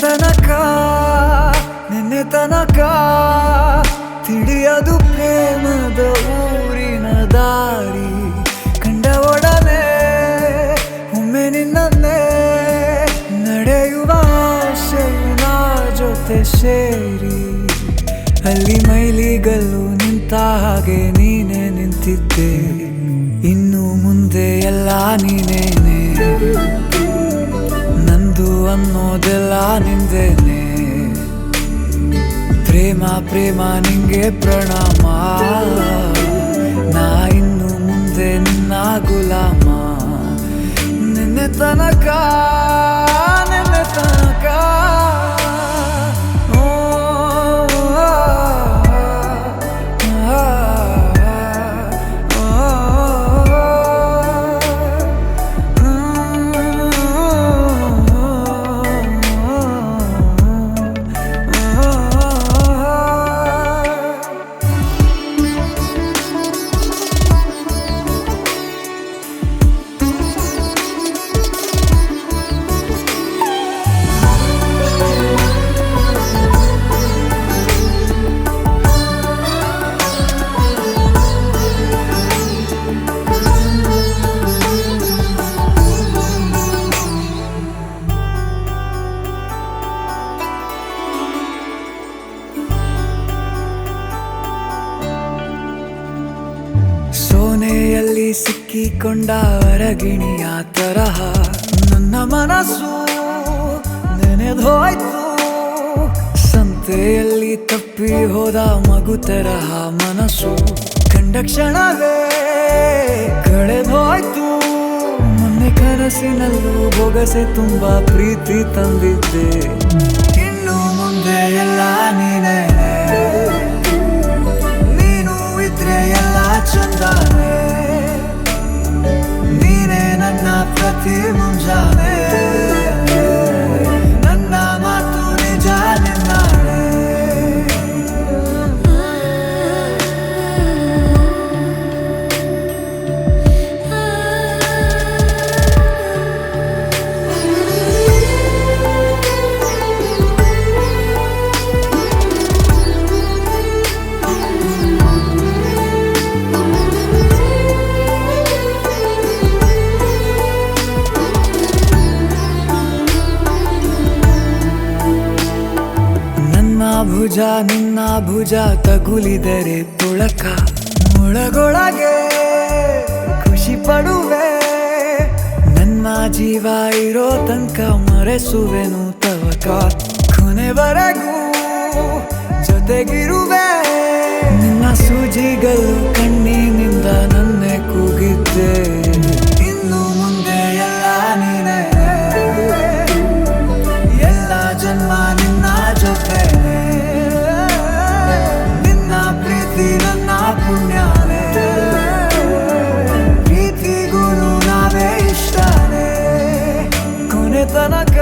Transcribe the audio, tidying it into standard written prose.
ತನಕ ನಿನ್ನೆ ತನಕ ತಿಳಿಯದು ಪ್ರೇಮದ ಊರಿನ ದಾರಿ ಕಂಡ ಒಡನೆ ಒಮ್ಮೆ ನಿನ್ನೇ ನಡೆಯುವ ಆಸೆಯು ನಾ ಜೊತೆ ಸೇರಿ ಅಲ್ಲಿ ಮೈಲಿಗಲ್ಲು ನಿಂತ ಹಾಗೆ ನೀನೆ ನಿಂತಿದ್ದೆ ಇನ್ನು ಮುಂದೆ ಎಲ್ಲ ನೀನೇನೆ ನಂದು ಅನ್ನೋದೆಲ್ಲ ನಿಂದೇನೆ ಪ್ರೇಮ ಪ್ರೇಮ ನಿಂಗೆ ಪ್ರಣಾಮ ನಾ ಇನ್ನು ಮುಂದೆ ನಿನ್ನ ಗುಲಾಮ ನಿನ್ನೆ ತನಕ ನಿನ್ನೆ ತನಕ ಸೋನೆಯಲ್ಲಿ ಸಿಕ್ಕಿಕೊಂಡ ಅರಗಿಣಿಯ ತರಹ ನನ್ನ ಮನಸ್ಸು ನೆನೆದೋಯ್ತು ಸಂತೆಯಲ್ಲಿ ತಪ್ಪಿ ಹೋದ ಮಗು ತರಹ ಮನಸ್ಸು ಕಂಡ ಕ್ಷಣವೇ ಕಳೆದೋಯ್ತು ಮೊನ್ನೆ ಕನಸಿನಲ್ಲೂ ಬೊಗಸೆ ತುಂಬಾ ಪ್ರೀತಿ ತಂದಿದ್ದೆ ಇನ್ನು ಮುಂದೆ ಎಲ್ಲ ನೀನೇ ಎಲ್ಲ ಚಂದಾನೆ ನೀನೇ ನನ್ನ ಪ್ರತಿ ಮುಂಜಾನೆ ನನ್ನ ಮಾತು ನಿಜ ನಿನ್ನಾಳೆ ಭುಜ ನಿನ್ನ ಭುಜ ತಗುಲಿದರೆ ತುಳಕ ಒಳಗೊಳಗೆ ಖುಷಿ ಪಡುವೆ ನನ್ನ ಜೀವ ಇರೋ ತನಕ ಮರೆಸುವೆನು ತವಕ ಕೊನೆವರೆಗೂ ಜೊತೆಗಿರುವೆ ನಿನ್ನ ಸೂಜಿಗಳು ಕಣ್ಣಿನಿಂದ ನನ್ನೆ ಕೂಗಿದ್ದೆ ಇನ್ನು ಮುಂದೆ ಎಲ್ಲ ನೀನೇ ಎಲ್ಲ ಜನ್ಮ ನಿನ್ನ ಜೊತೆ ನನ್ನ ಪುಣ್ಯನೇ ಪ್ರೀತಿಗೂ ನಾವೇ ಇಷ್ಟನೇ ಕೊನೆ ತನಕ